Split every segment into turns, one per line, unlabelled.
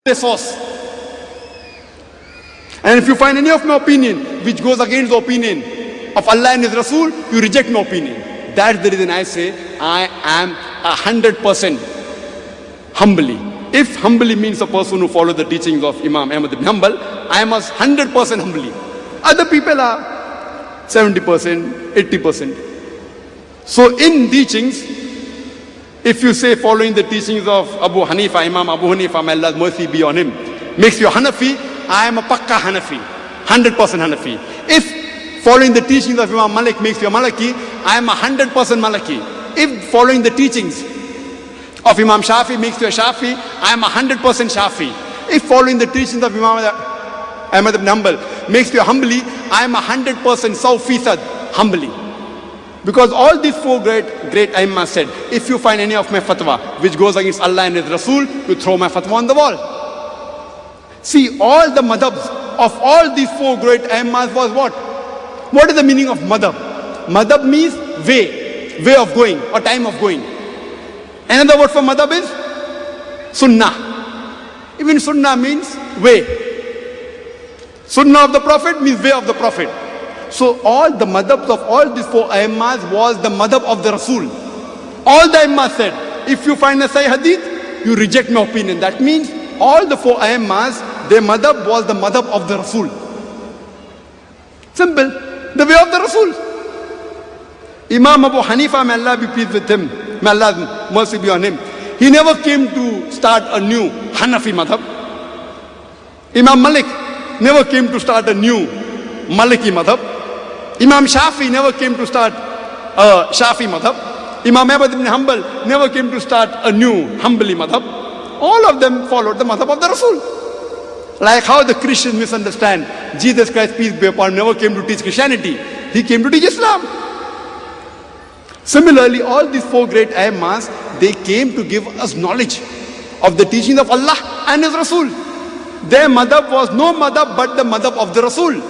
the source. And if you find any of my opinion which goes against the opinion of Allah and His Rasul, you reject my opinion. That's the reason I say I am 100% humbly. If humbly means a person who follows the teachings of Imam Ahmad ibn Hanbal, I am 100% humbly. Other people are 70%, 80%. So in teachings, if you say following the teachings of Abu Hanifa, Imam Abu Hanifa, may Allah's mercy be on him, makes you a Hanafi, I am a Pakka Hanafi, 100% Hanafi. If following the teachings of Imam Malik makes you a Maliki, I am 100% Maliki. If following the teachings of Imam Shafi makes you a Shafi, I am 100% Shafi. If following the teachings of Imam Ahmad ibn Hanbal makes you a Hanbali, I am 100% Sawfisad Hanbali. Because all these four great Aimmas said, if you find any of my fatwa which goes against Allah and His Rasul, you throw my fatwa on the wall. See, all the madhabs of all these four great Aimmas was what? What is the meaning of madhab? Madhab means way of going or time of going. Another word for madhab is sunnah. Even sunnah means way. Sunnah of the Prophet means way of the Prophet. So all the madhabs of all these four Aimmas was the madhab of the Rasul. All the Aimmas said, if you find a Sahih Hadith, you reject my opinion. That means all the four Aimmas, their madhab was the madhab of the Rasul. Simple. The way of the Rasul. Imam Abu Hanifa, may Allah be pleased with him, may Allah's mercy be on him, he never came to start a new Hanafi madhab. Imam Malik never came to start a new Maliki madhab. Imam Shafi never came to start a Shafi madhab. Imam Ahmad ibn Hanbal never came to start a new Hanbali madhab. All of them followed the madhab of the Rasul. Like how the Christians misunderstand Jesus Christ, peace be upon him, never came to teach Christianity. He came to teach Islam. Similarly, all these four great Aimmas, they came to give us knowledge of the teachings of Allah and His Rasul. Their madhab was no madhab but the madhab of the Rasul.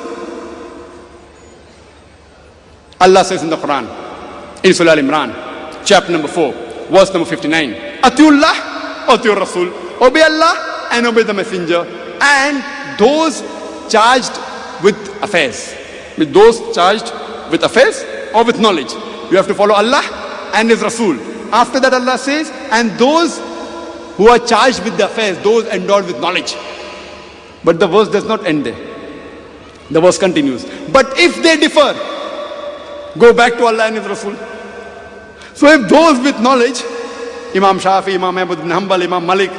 Allah says in the Quran, in Surah Al-Imran, chapter number 4, verse number 59, Atiullah, Atiur Rasul, obey Allah and obey the Messenger, and those charged with affairs. With those charged with affairs or with knowledge. You have to follow Allah and His Rasul. After that Allah says, and those who are charged with the affairs, those endowed with knowledge. But the verse does not end there. The verse continues. But if they differ, go back to Allah and His Rasul. So if those with knowledge, Imam Shafi, Imam Ahmad ibn Hanbal, Imam Malik,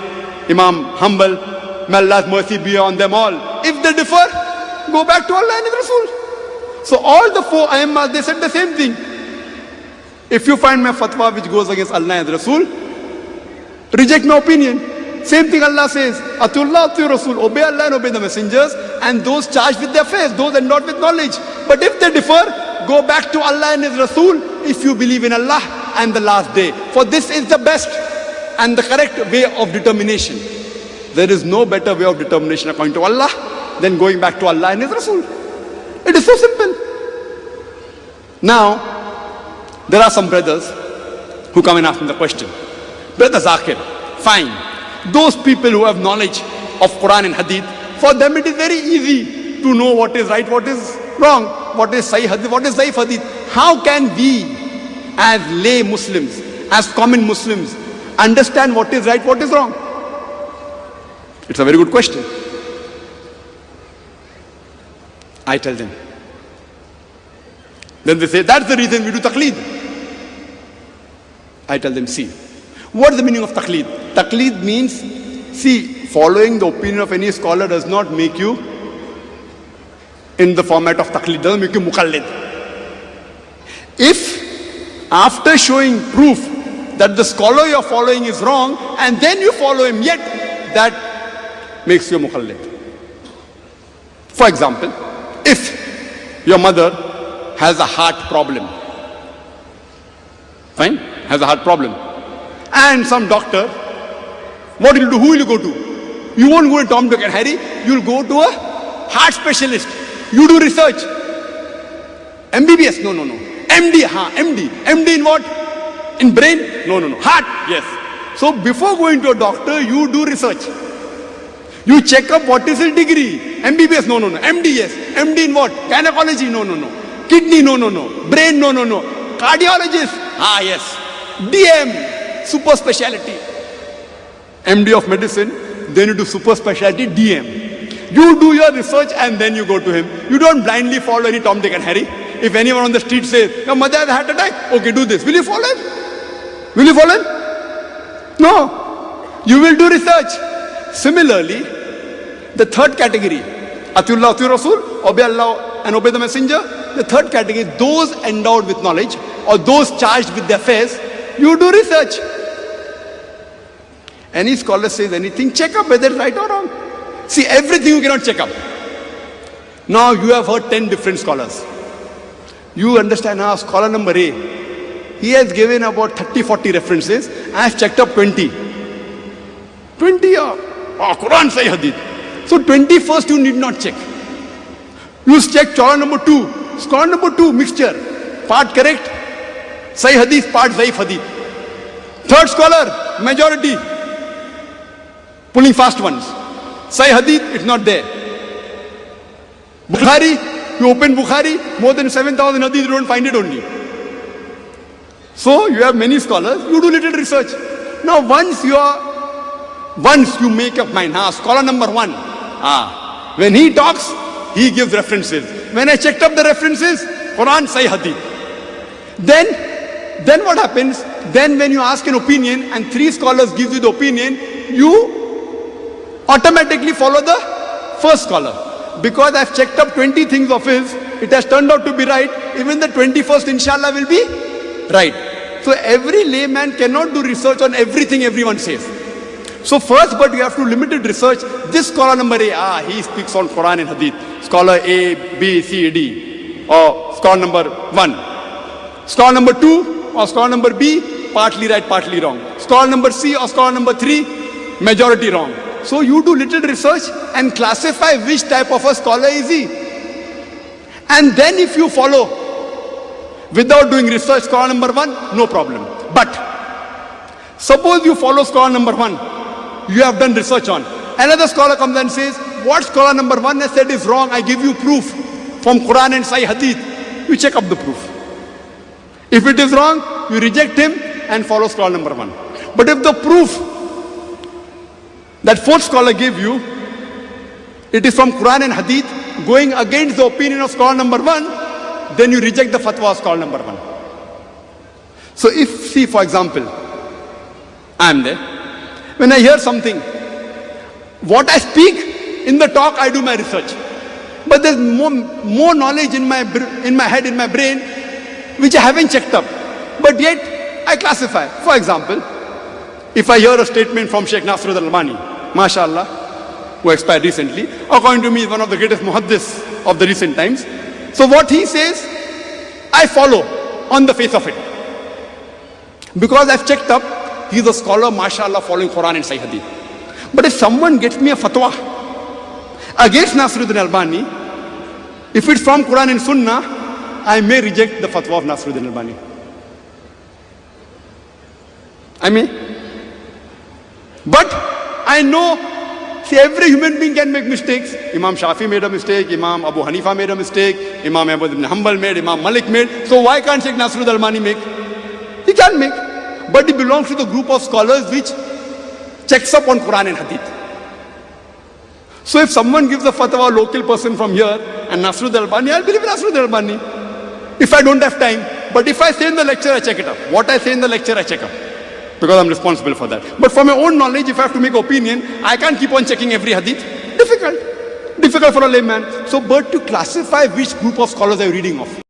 Imam Hanbal, may Allah's mercy be on them all. If they differ, go back to Allah and His Rasul. So all the four Aimmas, they said the same thing. If you find my fatwa which goes against Allah and Rasul, reject my opinion. Same thing Allah says, Atullah, Atul Rasul, obey Allah and obey the messengers, and those charged with their affairs, those endowed with knowledge. But if they differ, go back to Allah and His Rasul if you believe in Allah and the last day. For this is the best and the correct way of determination. There is no better way of determination according to Allah than going back to Allah and His Rasul. It is so simple. Now, there are some brothers who come and ask me the question. Brother Zakir, fine. Those people who have knowledge of Quran and Hadith, for them it is very easy to know what is right, what is wrong, what is Sahih Hadith, what is Zaif Hadith. How can we as lay Muslims, as common Muslims, understand what is right, what is wrong? It's a very good question. I tell them. Then they say, that's the reason we do taqleed. I tell them, see, what is the meaning of taqleed? Taqleed means, see, following the opinion of any scholar does not make you in the format of taqleed, doesn't make you muqallid. If after showing proof that the scholar you're following is wrong, and then you follow him, yet that makes you a muqallid. For example, if your mother has a heart problem, fine, has a heart problem, and some doctor, what will you do? Who will you go to? You won't go to Tom, Dick and Harry, you'll go to a heart specialist. You do research. MBBS? No. MD, MD. MD in what? In brain? No. Heart? Yes. So before going to a doctor, you do research. You check up what is his degree. MBBS, no. MD, yes. MD in what? Gynecology, no. Kidney, no. Brain, no. Cardiologist, yes. DM, super specialty. MD of medicine, then you do super specialty, DM. You do your research and then you go to him. You don't blindly follow any Tom, Dick and Harry. If anyone on the street says, your mother has a heart attack, okay, do this. Will you follow him? Will you follow him? No. You will do research. Similarly, the third category, Atiullah, Atiur Rasul, obey Allah and obey the messenger. The third category, those endowed with knowledge or those charged with their affairs, you do research. Any scholar says anything, check up whether it's right or wrong. See, everything you cannot check up. Now you have heard 10 different scholars. You understand how scholar number A, he has given about 30-40 references. I have checked up 20. 20, Quran, Sahih Hadith. So 21st you need not check. You check scholar number 2. Scholar number 2, mixture. Part correct, Sahih Hadith, part Zaif Hadith. Third scholar, majority. Pulling fast ones. Sahih Hadith, it's not there. Bukhari, you open Bukhari, more than 7,000 Hadith, you don't find it only. So you have many scholars, you do little research. Now once you make up mind, scholar number 1, when he talks, he gives references. When I checked up the references, Quran, Sahih Hadith. Then what happens? Then when you ask an opinion and 3 scholars give you the opinion, you automatically follow the first scholar. Because I've checked up 20 things of his, it has turned out to be right. Even the 21st, inshallah, will be right. So every layman cannot do research on everything everyone says. So first, but you have to limited research. This scholar number A, he speaks on Quran and Hadith. Scholar A, B, C, D. Or scholar number 1. Scholar number 2 or scholar number B, partly right, partly wrong. Scholar number C or scholar number 3, majority wrong. So you do little research and classify which type of a scholar is he. And then if you follow without doing research scholar number 1, no problem. But suppose you follow scholar number 1, you have done research on. Another scholar comes and says, what scholar number 1 has said is wrong, I give you proof from Quran and Sahih Hadith. You check up the proof. If it is wrong, you reject him and follow scholar number 1. But if the proof that fourth scholar gave you, it is from Quran and Hadith, going against the opinion of scholar number 1, then you reject the fatwa of scholar number 1. So if, see for example, I am there, when I hear something, what I speak in the talk, I do my research. But there's more knowledge in my head, in my brain, which I haven't checked up. But yet, I classify. For example, if I hear a statement from Sheikh Nasruddin Albani, mashallah, who expired recently, according to me is one of the greatest muhaddis of the recent times. So what he says, I follow on the face of it. Because I've checked up, he's a scholar, mashallah, following Quran and Sahih Hadith. But if someone gets me a fatwa against Nasruddin Albani, if it's from Quran and Sunnah, I may reject the fatwa of Nasruddin Albani. I may. But I know, see, every human being can make mistakes. Imam Shafi made a mistake, Imam Abu Hanifa made a mistake, Imam Ahmad ibn Hanbal made, Imam Malik made. So why can't Sheikh Nasruddin Albani make? He can make. But he belongs to the group of scholars which checks up on Quran and Hadith. So if someone gives a fatwa, a local person from here, and Nasruddin Albani, I'll believe Nasruddin Albani. If I don't have time. But if I say in the lecture, I check it up. What I say in the lecture, I check up. Because I'm responsible for that. But for my own knowledge, if I have to make opinion, I can't keep on checking every hadith. Difficult for a layman. So, but to classify which group of scholars are you reading of?